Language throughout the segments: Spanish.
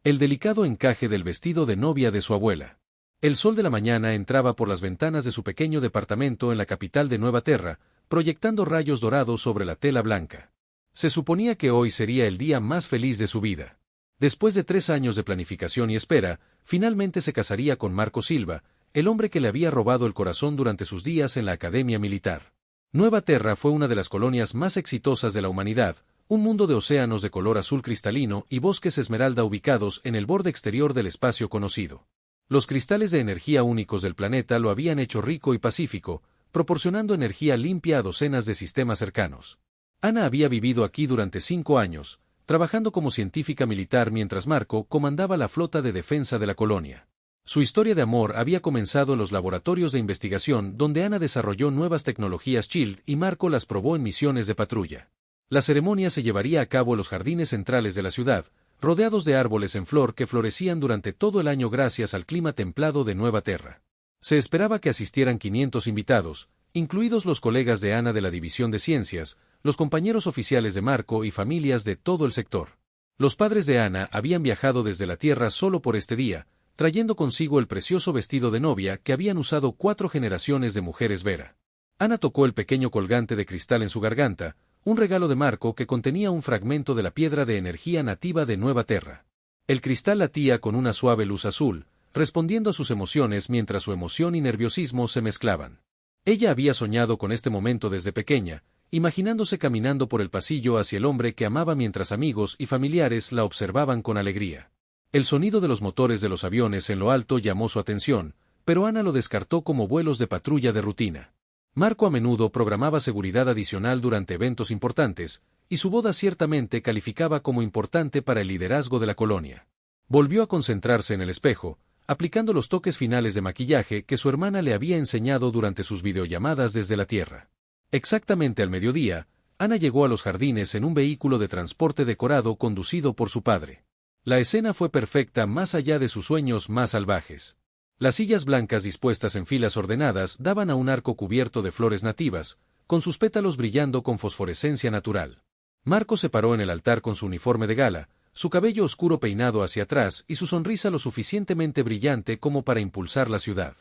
el delicado encaje del vestido de novia de su abuela. El sol de la mañana entraba por las ventanas de su pequeño departamento en la capital de Nueva Terra, proyectando rayos dorados sobre la tela blanca. Se suponía que hoy sería el día más feliz de su vida. Después de 3 años de planificación y espera, finalmente se casaría con Marco Silva, el hombre que le había robado el corazón durante sus días en la Academia Militar. Nueva Terra fue una de las colonias más exitosas de la humanidad, un mundo de océanos de color azul cristalino y bosques esmeralda ubicados en el borde exterior del espacio conocido. Los cristales de energía únicos del planeta lo habían hecho rico y pacífico, proporcionando energía limpia a docenas de sistemas cercanos. Ana había vivido aquí durante 5 años, trabajando como científica militar mientras Marco comandaba la flota de defensa de la colonia. Su historia de amor había comenzado en los laboratorios de investigación donde Ana desarrolló nuevas tecnologías SHIELD y Marco las probó en misiones de patrulla. La ceremonia se llevaría a cabo en los jardines centrales de la ciudad, rodeados de árboles en flor que florecían durante todo el año gracias al clima templado de Nueva Terra. Se esperaba que asistieran 500 invitados, incluidos los colegas de Ana de la División de Ciencias, los compañeros oficiales de Marco y familias de todo el sector. Los padres de Ana habían viajado desde la Tierra solo por este día, trayendo consigo el precioso vestido de novia que habían usado 4 generaciones de mujeres Vera. Ana tocó el pequeño colgante de cristal en su garganta, un regalo de Marco que contenía un fragmento de la piedra de energía nativa de Nueva Terra. El cristal latía con una suave luz azul, respondiendo a sus emociones mientras su emoción y nerviosismo se mezclaban. Ella había soñado con este momento desde pequeña, imaginándose caminando por el pasillo hacia el hombre que amaba mientras amigos y familiares la observaban con alegría. El sonido de los motores de los aviones en lo alto llamó su atención, pero Ana lo descartó como vuelos de patrulla de rutina. Marco a menudo programaba seguridad adicional durante eventos importantes, y su boda ciertamente calificaba como importante para el liderazgo de la colonia. Volvió a concentrarse en el espejo, aplicando los toques finales de maquillaje que su hermana le había enseñado durante sus videollamadas desde la Tierra. Exactamente al mediodía, Ana llegó a los jardines en un vehículo de transporte decorado conducido por su padre. La escena fue perfecta más allá de sus sueños más salvajes. Las sillas blancas dispuestas en filas ordenadas daban a un arco cubierto de flores nativas, con sus pétalos brillando con fosforescencia natural. Marco se paró en el altar con su uniforme de gala, su cabello oscuro peinado hacia atrás y su sonrisa lo suficientemente brillante como para impulsar la ciudad.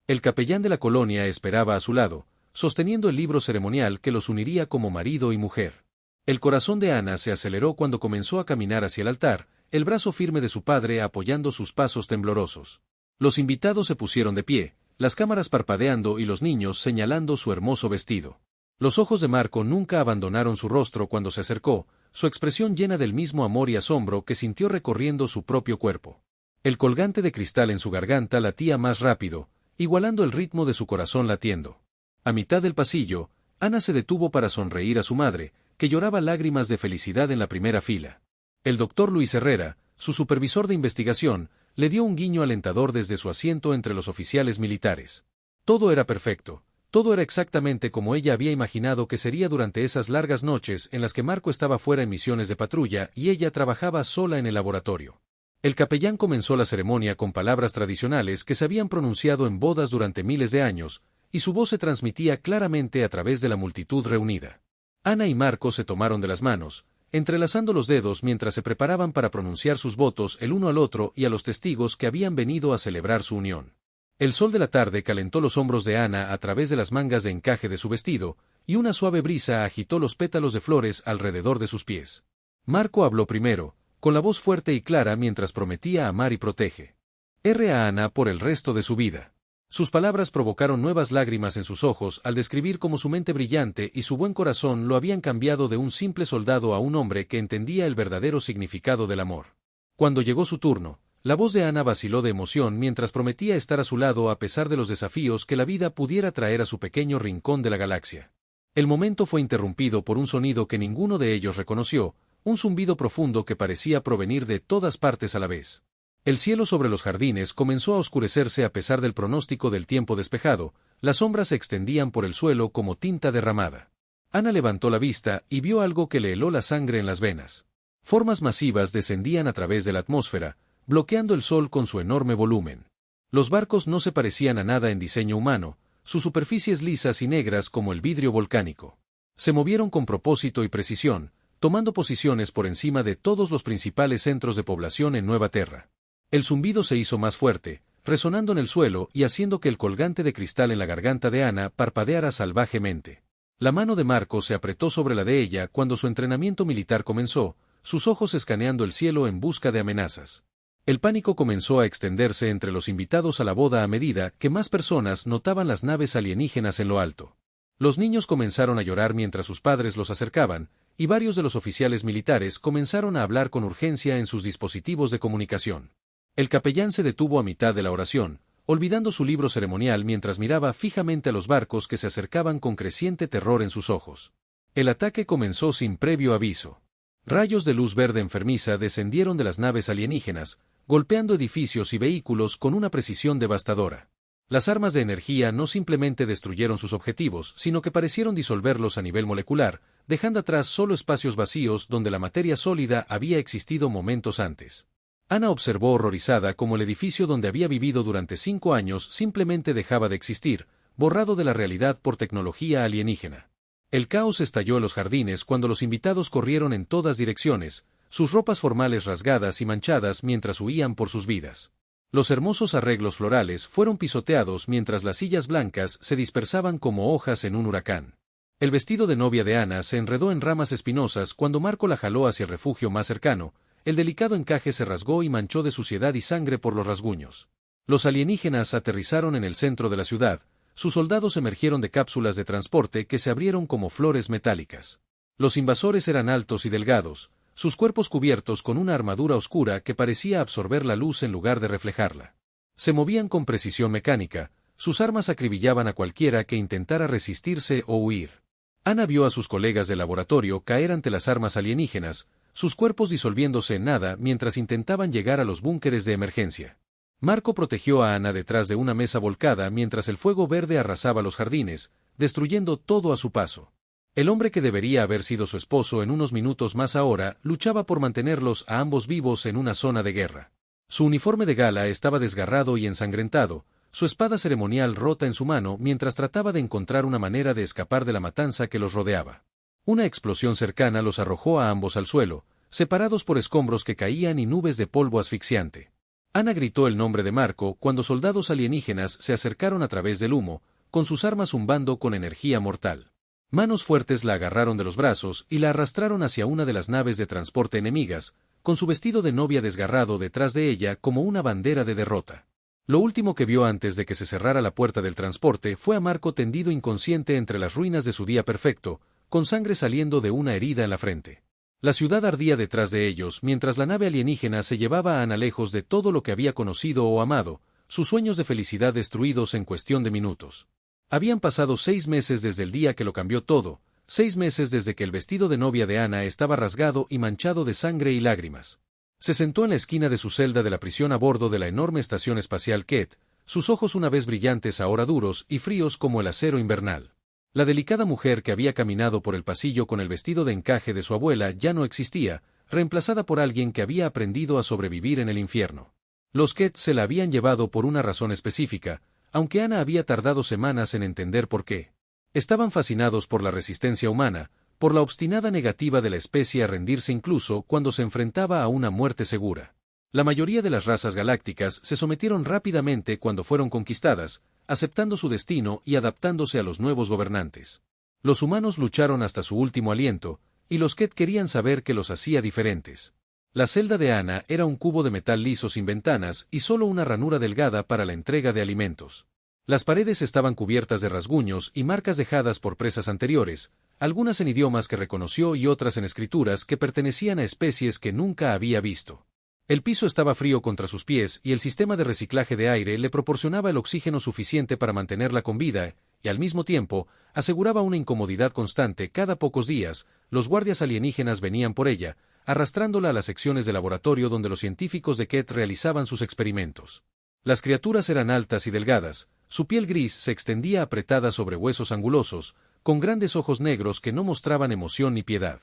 El capellán de la colonia esperaba a su lado, sosteniendo el libro ceremonial que los uniría como marido y mujer. El corazón de Ana se aceleró cuando comenzó a caminar hacia el altar, el brazo firme de su padre apoyando sus pasos temblorosos. Los invitados se pusieron de pie, las cámaras parpadeando y los niños señalando su hermoso vestido. Los ojos de Marco nunca abandonaron su rostro cuando se acercó, su expresión llena del mismo amor y asombro que sintió recorriendo su propio cuerpo. El colgante de cristal en su garganta latía más rápido, igualando el ritmo de su corazón latiendo. A mitad del pasillo, Ana se detuvo para sonreír a su madre, que lloraba lágrimas de felicidad en la primera fila. El doctor Luis Herrera, su supervisor de investigación, le dio un guiño alentador desde su asiento entre los oficiales militares. Todo era perfecto, todo era exactamente como ella había imaginado que sería durante esas largas noches en las que Marco estaba fuera en misiones de patrulla y ella trabajaba sola en el laboratorio. El capellán comenzó la ceremonia con palabras tradicionales que se habían pronunciado en bodas durante miles de años, y su voz se transmitía claramente a través de la multitud reunida. Ana y Marco se tomaron de las manos, entrelazando los dedos mientras se preparaban para pronunciar sus votos el uno al otro y a los testigos que habían venido a celebrar su unión. El sol de la tarde calentó los hombros de Ana a través de las mangas de encaje de su vestido, y una suave brisa agitó los pétalos de flores alrededor de sus pies. Marco habló primero, con la voz fuerte y clara mientras prometía amar y proteger a Ana por el resto de su vida. Sus palabras provocaron nuevas lágrimas en sus ojos al describir cómo su mente brillante y su buen corazón lo habían cambiado de un simple soldado a un hombre que entendía el verdadero significado del amor. Cuando llegó su turno, la voz de Ana vaciló de emoción mientras prometía estar a su lado a pesar de los desafíos que la vida pudiera traer a su pequeño rincón de la galaxia. El momento fue interrumpido por un sonido que ninguno de ellos reconoció, un zumbido profundo que parecía provenir de todas partes a la vez. El cielo sobre los jardines comenzó a oscurecerse a pesar del pronóstico del tiempo despejado, las sombras se extendían por el suelo como tinta derramada. Ana levantó la vista y vio algo que le heló la sangre en las venas. Formas masivas descendían a través de la atmósfera, bloqueando el sol con su enorme volumen. Los barcos no se parecían a nada en diseño humano, sus superficies lisas y negras como el vidrio volcánico. Se movieron con propósito y precisión, tomando posiciones por encima de todos los principales centros de población en Nueva Terra. El zumbido se hizo más fuerte, resonando en el suelo y haciendo que el colgante de cristal en la garganta de Ana parpadeara salvajemente. La mano de Marco se apretó sobre la de ella cuando su entrenamiento militar comenzó, sus ojos escaneando el cielo en busca de amenazas. El pánico comenzó a extenderse entre los invitados a la boda a medida que más personas notaban las naves alienígenas en lo alto. Los niños comenzaron a llorar mientras sus padres los acercaban, y varios de los oficiales militares comenzaron a hablar con urgencia en sus dispositivos de comunicación. El capellán se detuvo a mitad de la oración, olvidando su libro ceremonial mientras miraba fijamente a los barcos que se acercaban con creciente terror en sus ojos. El ataque comenzó sin previo aviso. Rayos de luz verde enfermiza descendieron de las naves alienígenas, golpeando edificios y vehículos con una precisión devastadora. Las armas de energía no simplemente destruyeron sus objetivos, sino que parecieron disolverlos a nivel molecular, dejando atrás solo espacios vacíos donde la materia sólida había existido momentos antes. Ana observó horrorizada cómo el edificio donde había vivido durante 5 años simplemente dejaba de existir, borrado de la realidad por tecnología alienígena. El caos estalló en los jardines cuando los invitados corrieron en todas direcciones, sus ropas formales rasgadas y manchadas mientras huían por sus vidas. Los hermosos arreglos florales fueron pisoteados mientras las sillas blancas se dispersaban como hojas en un huracán. El vestido de novia de Ana se enredó en ramas espinosas cuando Marco la jaló hacia el refugio más cercano. El delicado encaje se rasgó y manchó de suciedad y sangre por los rasguños. Los alienígenas aterrizaron en el centro de la ciudad, sus soldados emergieron de cápsulas de transporte que se abrieron como flores metálicas. Los invasores eran altos y delgados, sus cuerpos cubiertos con una armadura oscura que parecía absorber la luz en lugar de reflejarla. Se movían con precisión mecánica, sus armas acribillaban a cualquiera que intentara resistirse o huir. Ana vio a sus colegas de laboratorio caer ante las armas alienígenas, sus cuerpos disolviéndose en nada mientras intentaban llegar a los búnkeres de emergencia. Marco protegió a Ana detrás de una mesa volcada mientras el fuego verde arrasaba los jardines, destruyendo todo a su paso. El hombre que debería haber sido su esposo en unos minutos más ahora luchaba por mantenerlos a ambos vivos en una zona de guerra. Su uniforme de gala estaba desgarrado y ensangrentado, su espada ceremonial rota en su mano mientras trataba de encontrar una manera de escapar de la matanza que los rodeaba. Una explosión cercana los arrojó a ambos al suelo, separados por escombros que caían y nubes de polvo asfixiante. Ana gritó el nombre de Marco cuando soldados alienígenas se acercaron a través del humo, con sus armas zumbando con energía mortal. Manos fuertes la agarraron de los brazos y la arrastraron hacia una de las naves de transporte enemigas, con su vestido de novia desgarrado detrás de ella como una bandera de derrota. Lo último que vio antes de que se cerrara la puerta del transporte fue a Marco tendido inconsciente entre las ruinas de su día perfecto, con sangre saliendo de una herida en la frente. La ciudad ardía detrás de ellos mientras la nave alienígena se llevaba a Ana lejos de todo lo que había conocido o amado, sus sueños de felicidad destruidos en cuestión de minutos. Habían pasado 6 meses desde el día que lo cambió todo, 6 meses desde que el vestido de novia de Ana estaba rasgado y manchado de sangre y lágrimas. Se sentó en la esquina de su celda de la prisión a bordo de la enorme estación espacial Ket, sus ojos una vez brillantes ahora duros y fríos como el acero invernal. La delicada mujer que había caminado por el pasillo con el vestido de encaje de su abuela ya no existía, reemplazada por alguien que había aprendido a sobrevivir en el infierno. Los Ket se la habían llevado por una razón específica, aunque Ana había tardado semanas en entender por qué. Estaban fascinados por la resistencia humana, por la obstinada negativa de la especie a rendirse incluso cuando se enfrentaba a una muerte segura. La mayoría de las razas galácticas se sometieron rápidamente cuando fueron conquistadas, aceptando su destino y adaptándose a los nuevos gobernantes. Los humanos lucharon hasta su último aliento, y los Ket querían saber qué los hacía diferentes. La celda de Ana era un cubo de metal liso sin ventanas y solo una ranura delgada para la entrega de alimentos. Las paredes estaban cubiertas de rasguños y marcas dejadas por presas anteriores, algunas en idiomas que reconoció y otras en escrituras que pertenecían a especies que nunca había visto. El piso estaba frío contra sus pies y el sistema de reciclaje de aire le proporcionaba el oxígeno suficiente para mantenerla con vida, y al mismo tiempo, aseguraba una incomodidad constante. Cada pocos días, los guardias alienígenas venían por ella, arrastrándola a las secciones de laboratorio donde los científicos de Ket realizaban sus experimentos. Las criaturas eran altas y delgadas, su piel gris se extendía apretada sobre huesos angulosos, con grandes ojos negros que no mostraban emoción ni piedad.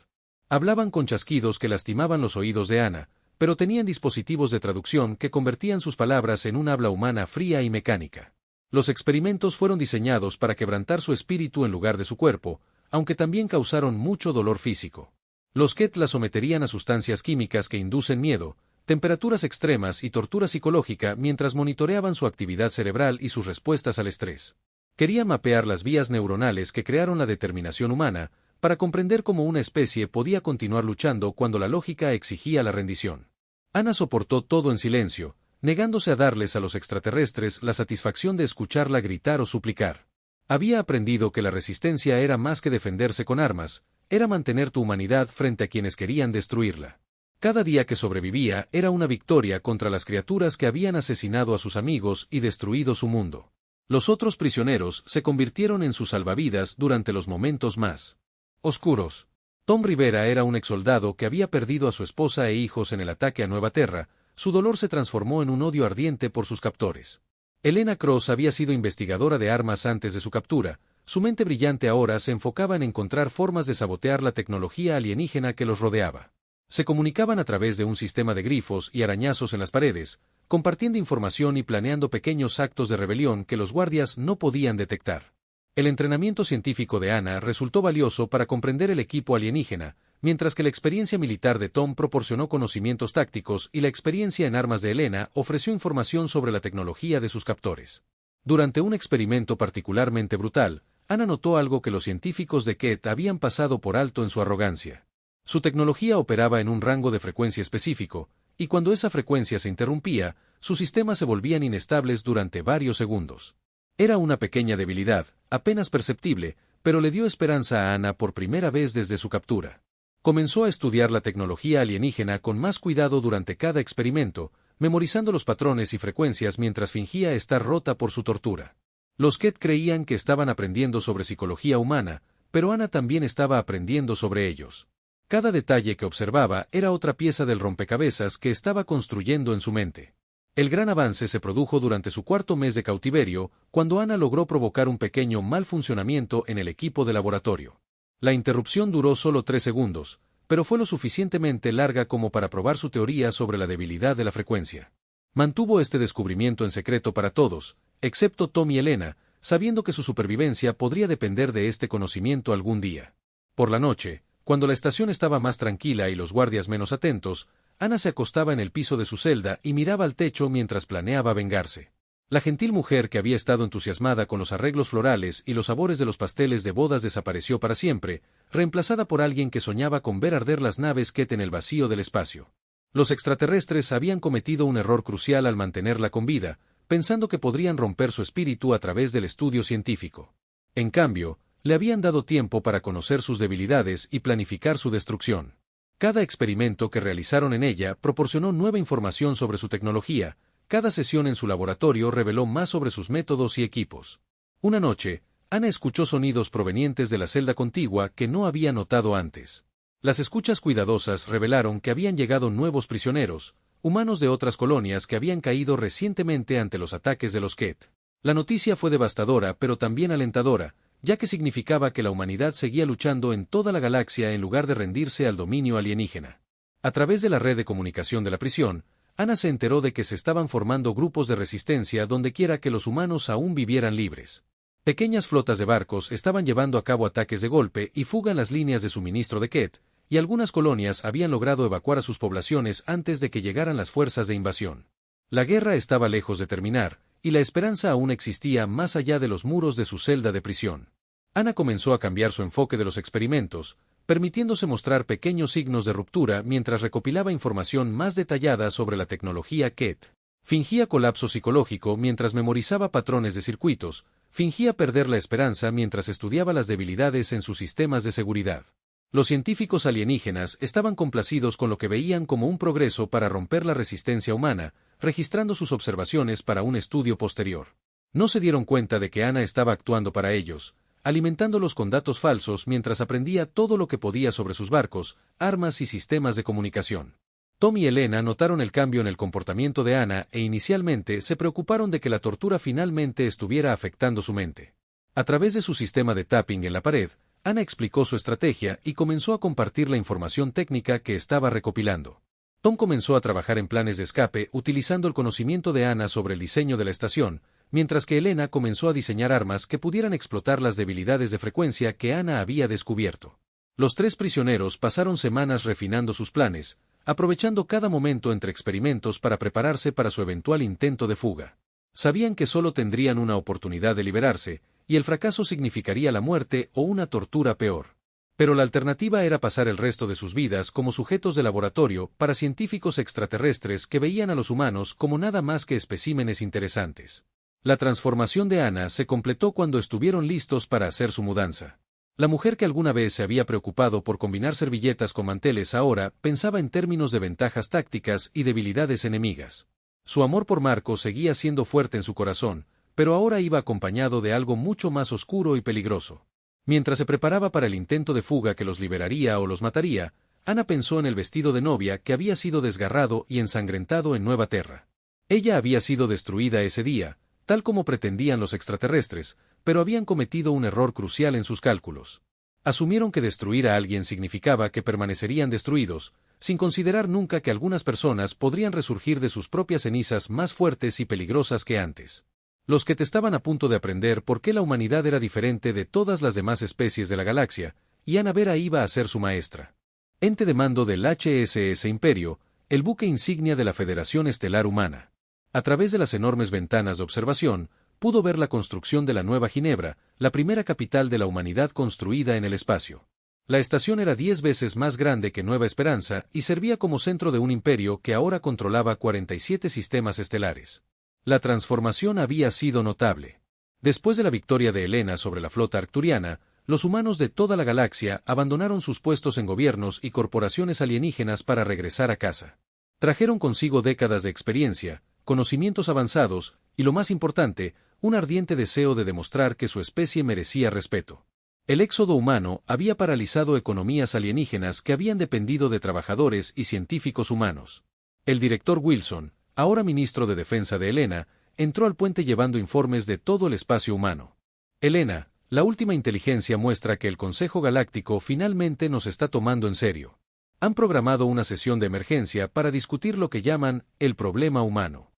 Hablaban con chasquidos que lastimaban los oídos de Ana, pero tenían dispositivos de traducción que convertían sus palabras en un habla humana fría y mecánica. Los experimentos fueron diseñados para quebrantar su espíritu en lugar de su cuerpo, aunque también causaron mucho dolor físico. Los Ket la someterían a sustancias químicas que inducen miedo, temperaturas extremas y tortura psicológica mientras monitoreaban su actividad cerebral y sus respuestas al estrés. Quería mapear las vías neuronales que crearon la determinación humana, para comprender cómo una especie podía continuar luchando cuando la lógica exigía la rendición. Ana soportó todo en silencio, negándose a darles a los extraterrestres la satisfacción de escucharla gritar o suplicar. Había aprendido que la resistencia era más que defenderse con armas, era mantener tu humanidad frente a quienes querían destruirla. Cada día que sobrevivía era una victoria contra las criaturas que habían asesinado a sus amigos y destruido su mundo. Los otros prisioneros se convirtieron en sus salvavidas durante los momentos más oscuros. Tom Rivera era un exsoldado que había perdido a su esposa e hijos en el ataque a Nueva Terra. Su dolor se transformó en un odio ardiente por sus captores. Elena Cross había sido investigadora de armas antes de su captura. Su mente brillante ahora se enfocaba en encontrar formas de sabotear la tecnología alienígena que los rodeaba. Se comunicaban a través de un sistema de grifos y arañazos en las paredes, compartiendo información y planeando pequeños actos de rebelión que los guardias no podían detectar. El entrenamiento científico de Ana resultó valioso para comprender el equipo alienígena, mientras que la experiencia militar de Tom proporcionó conocimientos tácticos y la experiencia en armas de Elena ofreció información sobre la tecnología de sus captores. Durante un experimento particularmente brutal, Ana notó algo que los científicos de Ket habían pasado por alto en su arrogancia. Su tecnología operaba en un rango de frecuencia específico, y cuando esa frecuencia se interrumpía, sus sistemas se volvían inestables durante varios segundos. Era una pequeña debilidad, apenas perceptible, pero le dio esperanza a Ana por primera vez desde su captura. Comenzó a estudiar la tecnología alienígena con más cuidado durante cada experimento, memorizando los patrones y frecuencias mientras fingía estar rota por su tortura. Los Ket creían que estaban aprendiendo sobre psicología humana, pero Ana también estaba aprendiendo sobre ellos. Cada detalle que observaba era otra pieza del rompecabezas que estaba construyendo en su mente. El gran avance se produjo durante su cuarto mes de cautiverio, cuando Ana logró provocar un pequeño mal funcionamiento en el equipo de laboratorio. La interrupción duró solo 3 segundos, pero fue lo suficientemente larga como para probar su teoría sobre la debilidad de la frecuencia. Mantuvo este descubrimiento en secreto para todos, excepto Tom y Elena, sabiendo que su supervivencia podría depender de este conocimiento algún día. Por la noche, cuando la estación estaba más tranquila y los guardias menos atentos, Ana se acostaba en el piso de su celda y miraba al techo mientras planeaba vengarse. La gentil mujer que había estado entusiasmada con los arreglos florales y los sabores de los pasteles de bodas desapareció para siempre, reemplazada por alguien que soñaba con ver arder las naves Ket en el vacío del espacio. Los extraterrestres habían cometido un error crucial al mantenerla con vida, pensando que podrían romper su espíritu a través del estudio científico. En cambio, le habían dado tiempo para conocer sus debilidades y planificar su destrucción. Cada experimento que realizaron en ella proporcionó nueva información sobre su tecnología. Cada sesión en su laboratorio reveló más sobre sus métodos y equipos. Una noche, Ana escuchó sonidos provenientes de la celda contigua que no había notado antes. Las escuchas cuidadosas revelaron que habían llegado nuevos prisioneros, humanos de otras colonias que habían caído recientemente ante los ataques de los Ket. La noticia fue devastadora pero también alentadora, ya que significaba que la humanidad seguía luchando en toda la galaxia en lugar de rendirse al dominio alienígena. A través de la red de comunicación de la prisión, Ana se enteró de que se estaban formando grupos de resistencia dondequiera que los humanos aún vivieran libres. Pequeñas flotas de barcos estaban llevando a cabo ataques de golpe y fuga en las líneas de suministro de Ket, y algunas colonias habían logrado evacuar a sus poblaciones antes de que llegaran las fuerzas de invasión. La guerra estaba lejos de terminar, y la esperanza aún existía más allá de los muros de su celda de prisión. Ana comenzó a cambiar su enfoque de los experimentos, permitiéndose mostrar pequeños signos de ruptura mientras recopilaba información más detallada sobre la tecnología Ket. Fingía colapso psicológico mientras memorizaba patrones de circuitos, fingía perder la esperanza mientras estudiaba las debilidades en sus sistemas de seguridad. Los científicos alienígenas estaban complacidos con lo que veían como un progreso para romper la resistencia humana, registrando sus observaciones para un estudio posterior. No se dieron cuenta de que Ana estaba actuando para ellos, alimentándolos con datos falsos mientras aprendía todo lo que podía sobre sus barcos, armas y sistemas de comunicación. Tom y Elena notaron el cambio en el comportamiento de Ana e inicialmente se preocuparon de que la tortura finalmente estuviera afectando su mente. A través de su sistema de tapping en la pared, Ana explicó su estrategia y comenzó a compartir la información técnica que estaba recopilando. Tom comenzó a trabajar en planes de escape utilizando el conocimiento de Ana sobre el diseño de la estación, mientras que Elena comenzó a diseñar armas que pudieran explotar las debilidades de frecuencia que Ana había descubierto. Los tres prisioneros pasaron semanas refinando sus planes, aprovechando cada momento entre experimentos para prepararse para su eventual intento de fuga. Sabían que solo tendrían una oportunidad de liberarse, y el fracaso significaría la muerte o una tortura peor. Pero la alternativa era pasar el resto de sus vidas como sujetos de laboratorio para científicos extraterrestres que veían a los humanos como nada más que especímenes interesantes. La transformación de Ana se completó cuando estuvieron listos para hacer su mudanza. La mujer que alguna vez se había preocupado por combinar servilletas con manteles ahora pensaba en términos de ventajas tácticas y debilidades enemigas. Su amor por Marco seguía siendo fuerte en su corazón, pero ahora iba acompañado de algo mucho más oscuro y peligroso. Mientras se preparaba para el intento de fuga que los liberaría o los mataría, Ana pensó en el vestido de novia que había sido desgarrado y ensangrentado en Nueva Terra. Ella había sido destruida ese día, tal como pretendían los extraterrestres, pero habían cometido un error crucial en sus cálculos. Asumieron que destruir a alguien significaba que permanecerían destruidos, sin considerar nunca que algunas personas podrían resurgir de sus propias cenizas más fuertes y peligrosas que antes. Los que estaban a punto de aprender por qué la humanidad era diferente de todas las demás especies de la galaxia, y Ana Vera iba a ser su maestra. Ente de mando del HSS Imperio, el buque insignia de la Federación Estelar Humana. A través de las enormes ventanas de observación, pudo ver la construcción de la Nueva Ginebra, la primera capital de la humanidad construida en el espacio. La estación era 10 veces más grande que Nueva Esperanza y servía como centro de un imperio que ahora controlaba 47 sistemas estelares. La transformación había sido notable. Después de la victoria de Helena sobre la flota arcturiana, los humanos de toda la galaxia abandonaron sus puestos en gobiernos y corporaciones alienígenas para regresar a casa. Trajeron consigo décadas de experiencia, conocimientos avanzados, y lo más importante, un ardiente deseo de demostrar que su especie merecía respeto. El éxodo humano había paralizado economías alienígenas que habían dependido de trabajadores y científicos humanos. El director Wilson, ahora ministro de Defensa de Helena, entró al puente llevando informes de todo el espacio humano. Helena, la última inteligencia muestra que el Consejo Galáctico finalmente nos está tomando en serio. Han programado una sesión de emergencia para discutir lo que llaman el problema humano.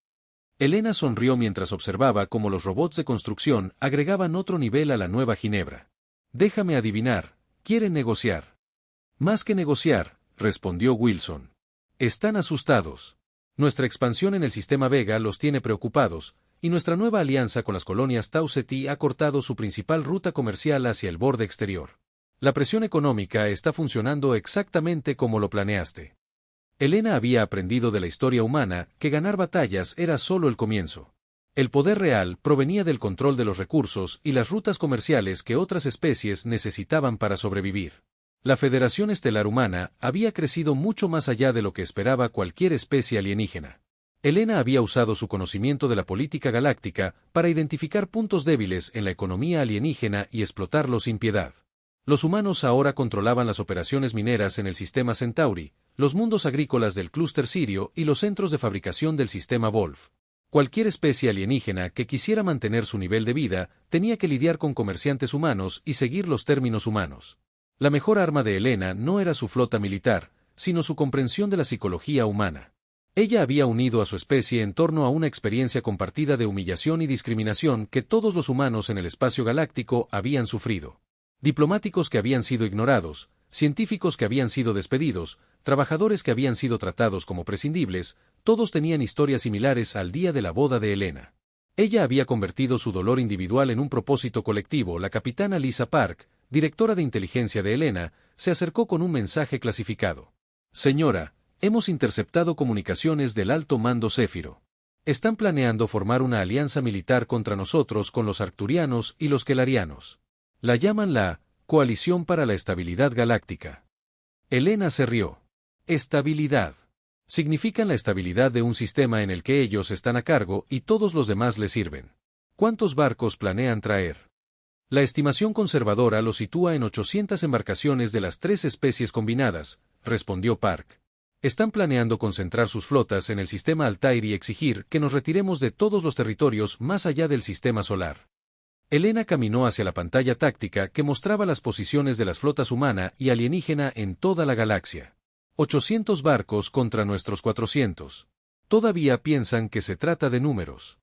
Helena sonrió mientras observaba cómo los robots de construcción agregaban otro nivel a la Nueva Ginebra. Déjame adivinar, quieren negociar. Más que negociar, respondió Wilson. Están asustados. Nuestra expansión en el sistema Vega los tiene preocupados, y nuestra nueva alianza con las colonias Tau Ceti ha cortado su principal ruta comercial hacia el borde exterior. La presión económica está funcionando exactamente como lo planeaste. Helena había aprendido de la historia humana que ganar batallas era solo el comienzo. El poder real provenía del control de los recursos y las rutas comerciales que otras especies necesitaban para sobrevivir. La Federación Estelar Humana había crecido mucho más allá de lo que esperaba cualquier especie alienígena. Helena había usado su conocimiento de la política galáctica para identificar puntos débiles en la economía alienígena y explotarlos sin piedad. Los humanos ahora controlaban las operaciones mineras en el sistema Centauri, los mundos agrícolas del clúster Sirio y los centros de fabricación del sistema Wolf. Cualquier especie alienígena que quisiera mantener su nivel de vida tenía que lidiar con comerciantes humanos y seguir los términos humanos. La mejor arma de Helena no era su flota militar, sino su comprensión de la psicología humana. Ella había unido a su especie en torno a una experiencia compartida de humillación y discriminación que todos los humanos en el espacio galáctico habían sufrido. Diplomáticos que habían sido ignorados, científicos que habían sido despedidos, trabajadores que habían sido tratados como prescindibles, todos tenían historias similares al día de la boda de Helena. Ella había convertido su dolor individual en un propósito colectivo. La capitana Lisa Park, directora de inteligencia de Helena, se acercó con un mensaje clasificado. Señora, hemos interceptado comunicaciones del alto mando Céfiro. Están planeando formar una alianza militar contra nosotros con los arcturianos y los quelarianos. La llaman la Coalición para la Estabilidad Galáctica. Helena se rió. Estabilidad. Significan la estabilidad de un sistema en el que ellos están a cargo y todos los demás les sirven. ¿Cuántos barcos planean traer? La estimación conservadora lo sitúa en 800 embarcaciones de las 3 especies combinadas, respondió Park. Están planeando concentrar sus flotas en el sistema Altair y exigir que nos retiremos de todos los territorios más allá del sistema solar. Helena caminó hacia la pantalla táctica que mostraba las posiciones de las flotas humana y alienígena en toda la galaxia. 800 barcos contra nuestros 400. Todavía piensan que se trata de números.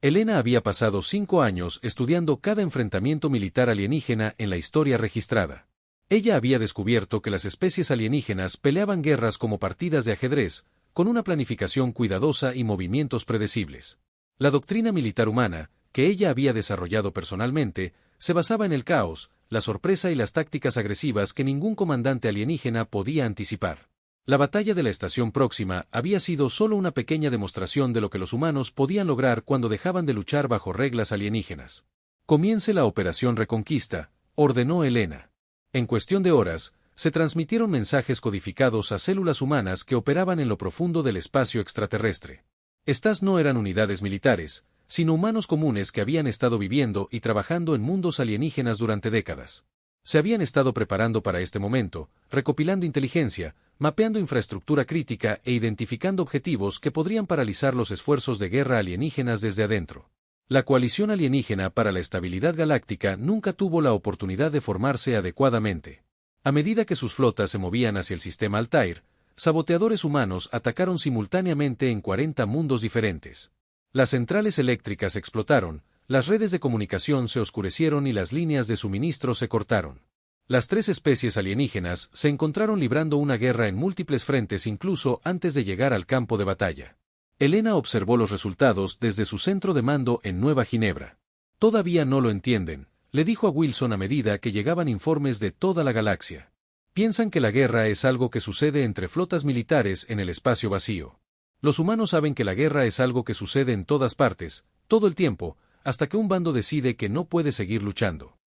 Helena había pasado 5 años estudiando cada enfrentamiento militar alienígena en la historia registrada. Ella había descubierto que las especies alienígenas peleaban guerras como partidas de ajedrez, con una planificación cuidadosa y movimientos predecibles. La doctrina militar humana, que ella había desarrollado personalmente, se basaba en el caos, la sorpresa y las tácticas agresivas que ningún comandante alienígena podía anticipar. La batalla de la estación próxima había sido solo una pequeña demostración de lo que los humanos podían lograr cuando dejaban de luchar bajo reglas alienígenas. «Comience la Operación Reconquista», ordenó Elena. En cuestión de horas, se transmitieron mensajes codificados a células humanas que operaban en lo profundo del espacio extraterrestre. Estas no eran unidades militares, sino humanos comunes que habían estado viviendo y trabajando en mundos alienígenas durante décadas. Se habían estado preparando para este momento, recopilando inteligencia, mapeando infraestructura crítica e identificando objetivos que podrían paralizar los esfuerzos de guerra alienígenas desde adentro. La coalición alienígena para la estabilidad galáctica nunca tuvo la oportunidad de formarse adecuadamente. A medida que sus flotas se movían hacia el sistema Altair, saboteadores humanos atacaron simultáneamente en 40 mundos diferentes. Las centrales eléctricas explotaron, las redes de comunicación se oscurecieron y las líneas de suministro se cortaron. Las tres especies alienígenas se encontraron librando una guerra en múltiples frentes incluso antes de llegar al campo de batalla. Elena observó los resultados desde su centro de mando en Nueva Ginebra. «Todavía no lo entienden», le dijo a Wilson a medida que llegaban informes de toda la galaxia. «Piensan que la guerra es algo que sucede entre flotas militares en el espacio vacío. Los humanos saben que la guerra es algo que sucede en todas partes, todo el tiempo, hasta que un bando decide que no puede seguir luchando».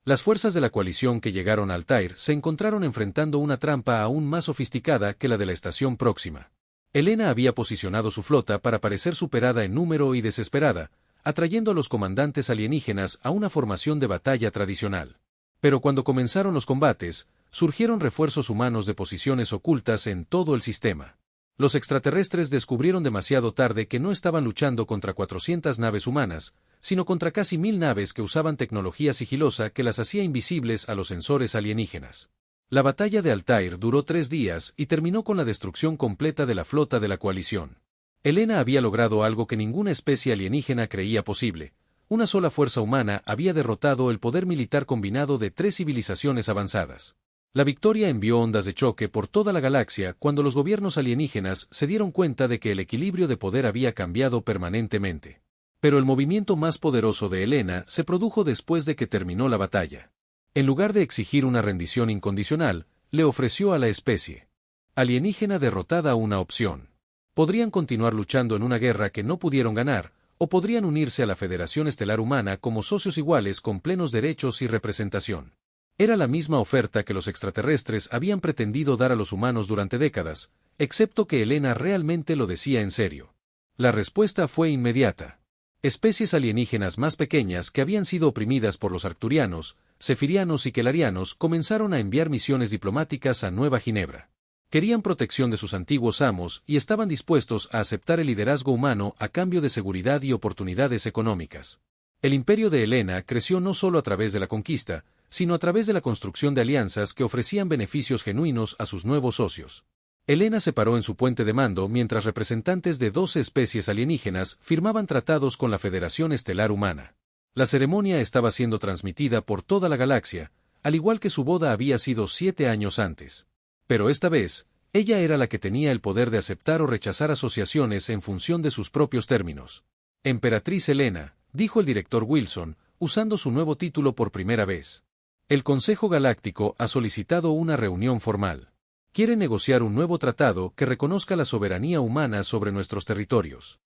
Las fuerzas de la coalición que llegaron a Altair se encontraron enfrentando una trampa aún más sofisticada que la de la estación próxima. Elena había posicionado su flota para parecer superada en número y desesperada, atrayendo a los comandantes alienígenas a una formación de batalla tradicional. Pero cuando comenzaron los combates, surgieron refuerzos humanos de posiciones ocultas en todo el sistema. Los extraterrestres descubrieron demasiado tarde que no estaban luchando contra 400 naves humanas, sino contra casi 1000 naves que usaban tecnología sigilosa que las hacía invisibles a los sensores alienígenas. La batalla de Altair duró 3 días y terminó con la destrucción completa de la flota de la coalición. Elena había logrado algo que ninguna especie alienígena creía posible. Una sola fuerza humana había derrotado el poder militar combinado de 3 civilizaciones avanzadas. La victoria envió ondas de choque por toda la galaxia cuando los gobiernos alienígenas se dieron cuenta de que el equilibrio de poder había cambiado permanentemente. Pero el movimiento más poderoso de Elena se produjo después de que terminó la batalla. En lugar de exigir una rendición incondicional, le ofreció a la especie alienígena derrotada una opción. Podrían continuar luchando en una guerra que no pudieron ganar, o podrían unirse a la Federación Estelar Humana como socios iguales con plenos derechos y representación. Era la misma oferta que los extraterrestres habían pretendido dar a los humanos durante décadas, excepto que Elena realmente lo decía en serio. La respuesta fue inmediata. Especies alienígenas más pequeñas que habían sido oprimidas por los arcturianos, cefirianos y quelarianos comenzaron a enviar misiones diplomáticas a Nueva Ginebra. Querían protección de sus antiguos amos y estaban dispuestos a aceptar el liderazgo humano a cambio de seguridad y oportunidades económicas. El imperio de Elena creció no solo a través de la conquista, sino a través de la construcción de alianzas que ofrecían beneficios genuinos a sus nuevos socios. Elena se paró en su puente de mando mientras representantes de 12 especies alienígenas firmaban tratados con la Federación Estelar Humana. La ceremonia estaba siendo transmitida por toda la galaxia, al igual que su boda había sido 7 años antes. Pero esta vez, ella era la que tenía el poder de aceptar o rechazar asociaciones en función de sus propios términos. Emperatriz Elena, dijo el director Wilson, usando su nuevo título por primera vez. El Consejo Galáctico ha solicitado una reunión formal. Quiere negociar un nuevo tratado que reconozca la soberanía humana sobre nuestros territorios.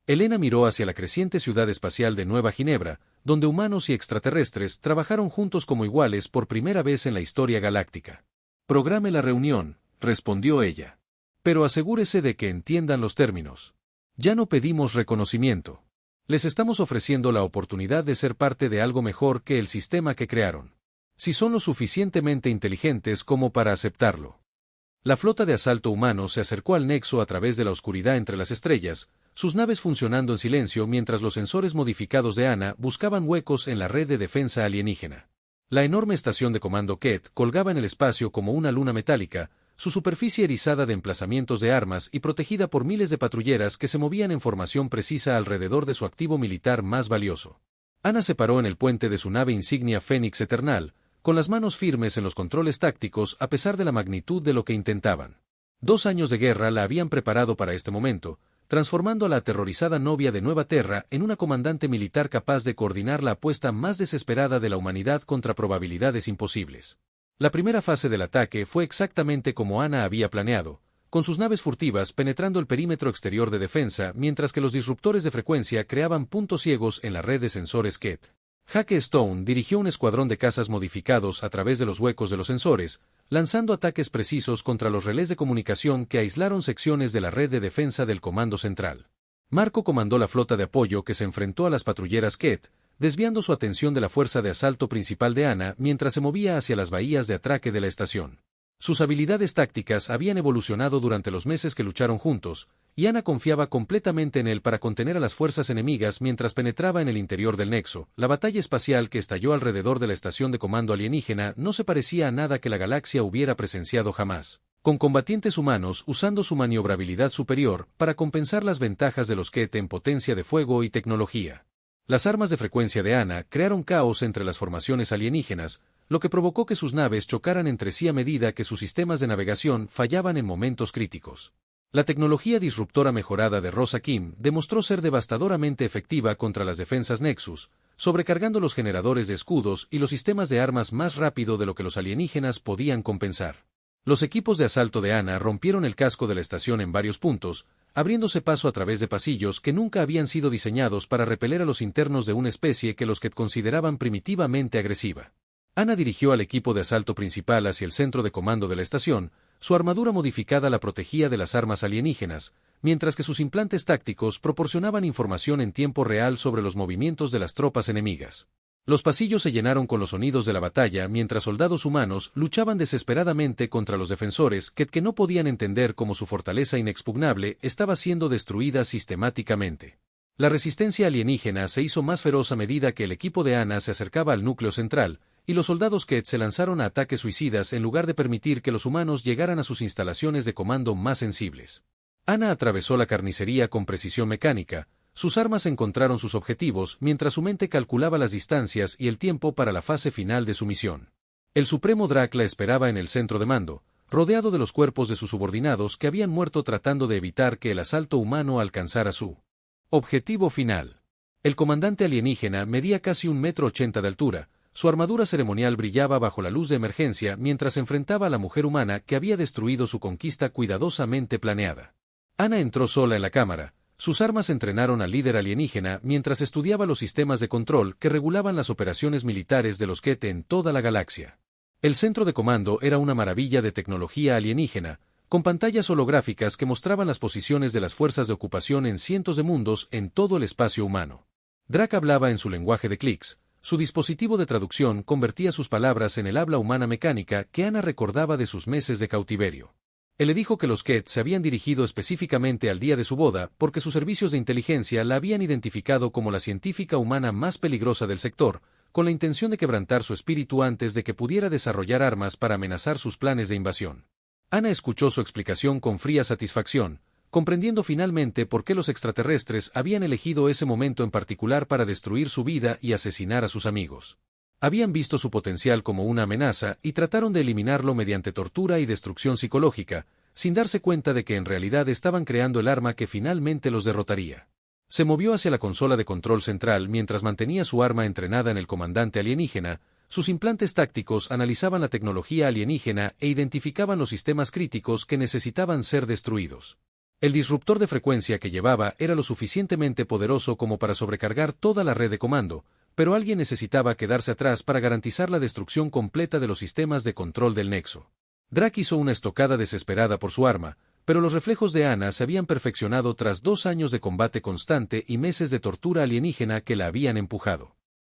Elena miró hacia la creciente ciudad espacial de Nueva Ginebra, donde humanos y extraterrestres trabajaron juntos como iguales por primera vez en la historia galáctica. «Programe la reunión», respondió ella. «Pero asegúrese de que entiendan los términos. Ya no pedimos reconocimiento. Les estamos ofreciendo la oportunidad de ser parte de algo mejor que el sistema que crearon. Si son lo suficientemente inteligentes como para aceptarlo». La flota de asalto humano se acercó al nexo a través de la oscuridad entre las estrellas, sus naves funcionando en silencio mientras los sensores modificados de Ana buscaban huecos en la red de defensa alienígena. La enorme estación de comando Ket colgaba en el espacio como una luna metálica, su superficie erizada de emplazamientos de armas y protegida por miles de patrulleras que se movían en formación precisa alrededor de su activo militar más valioso. Ana se paró en el puente de su nave insignia Fénix Eternal, con las manos firmes en los controles tácticos a pesar de la magnitud de lo que intentaban. 2 años de guerra la habían preparado para este momento, transformando a la aterrorizada novia de Nueva Terra en una comandante militar capaz de coordinar la apuesta más desesperada de la humanidad contra probabilidades imposibles. La primera fase del ataque fue exactamente como Ana había planeado, con sus naves furtivas penetrando el perímetro exterior de defensa mientras que los disruptores de frecuencia creaban puntos ciegos en la red de sensores KET. Jake Stone dirigió un escuadrón de cazas modificados a través de los huecos de los sensores, lanzando ataques precisos contra los relés de comunicación que aislaron secciones de la red de defensa del Comando Central. Marco comandó la flota de apoyo que se enfrentó a las patrulleras KET, desviando su atención de la fuerza de asalto principal de Ana mientras se movía hacia las bahías de atraque de la estación. Sus habilidades tácticas habían evolucionado durante los meses que lucharon juntos, y Ana confiaba completamente en él para contener a las fuerzas enemigas mientras penetraba en el interior del nexo. La batalla espacial que estalló alrededor de la estación de comando alienígena no se parecía a nada que la galaxia hubiera presenciado jamás, con combatientes humanos usando su maniobrabilidad superior para compensar las ventajas de los KET en potencia de fuego y tecnología. Las armas de frecuencia de Ana crearon caos entre las formaciones alienígenas, lo que provocó que sus naves chocaran entre sí a medida que sus sistemas de navegación fallaban en momentos críticos. La tecnología disruptora mejorada de Rosa Kim demostró ser devastadoramente efectiva contra las defensas Nexus, sobrecargando los generadores de escudos y los sistemas de armas más rápido de lo que los alienígenas podían compensar. Los equipos de asalto de Ana rompieron el casco de la estación en varios puntos, abriéndose paso a través de pasillos que nunca habían sido diseñados para repeler a los internos de una especie que los KET consideraban primitivamente agresiva. Ana dirigió al equipo de asalto principal hacia el centro de comando de la estación. Su armadura modificada la protegía de las armas alienígenas, mientras que sus implantes tácticos proporcionaban información en tiempo real sobre los movimientos de las tropas enemigas. Los pasillos se llenaron con los sonidos de la batalla mientras soldados humanos luchaban desesperadamente contra los defensores que no podían entender cómo su fortaleza inexpugnable estaba siendo destruida sistemáticamente. La resistencia alienígena se hizo más feroz a medida que el equipo de Ana se acercaba al núcleo central, y los soldados KET se lanzaron a ataques suicidas en lugar de permitir que los humanos llegaran a sus instalaciones de comando más sensibles. Ana atravesó la carnicería con precisión mecánica, sus armas encontraron sus objetivos mientras su mente calculaba las distancias y el tiempo para la fase final de su misión. El Supremo Drac la esperaba en el centro de mando, rodeado de los cuerpos de sus subordinados que habían muerto tratando de evitar que el asalto humano alcanzara su objetivo final. El comandante alienígena medía casi 1,80 m de altura. Su armadura ceremonial brillaba bajo la luz de emergencia mientras enfrentaba a la mujer humana que había destruido su conquista cuidadosamente planeada. Ana entró sola en la cámara. Sus armas entrenaron al líder alienígena mientras estudiaba los sistemas de control que regulaban las operaciones militares de los KET en toda la galaxia. El centro de comando era una maravilla de tecnología alienígena, con pantallas holográficas que mostraban las posiciones de las fuerzas de ocupación en cientos de mundos en todo el espacio humano. Drac hablaba en su lenguaje de clics. Su dispositivo de traducción convertía sus palabras en el habla humana mecánica que Ana recordaba de sus meses de cautiverio. Él le dijo que los KET se habían dirigido específicamente al día de su boda porque sus servicios de inteligencia la habían identificado como la científica humana más peligrosa del sector, con la intención de quebrantar su espíritu antes de que pudiera desarrollar armas para amenazar sus planes de invasión. Ana escuchó su explicación con fría satisfacción, comprendiendo finalmente por qué los extraterrestres habían elegido ese momento en particular para destruir su vida y asesinar a sus amigos. Habían visto su potencial como una amenaza y trataron de eliminarlo mediante tortura y destrucción psicológica, sin darse cuenta de que en realidad estaban creando el arma que finalmente los derrotaría. Se movió hacia la consola de control central mientras mantenía su arma entrenada en el comandante alienígena. Sus implantes tácticos analizaban la tecnología alienígena e identificaban los sistemas críticos que necesitaban ser destruidos. El disruptor de frecuencia que llevaba era lo suficientemente poderoso como para sobrecargar toda la red de comando, pero alguien necesitaba quedarse atrás para garantizar la destrucción completa de los sistemas de control del nexo. Drac hizo una estocada desesperada por su arma, pero los reflejos de Ana se habían perfeccionado tras 2 años de combate constante y meses de tortura alienígena que la habían empujado.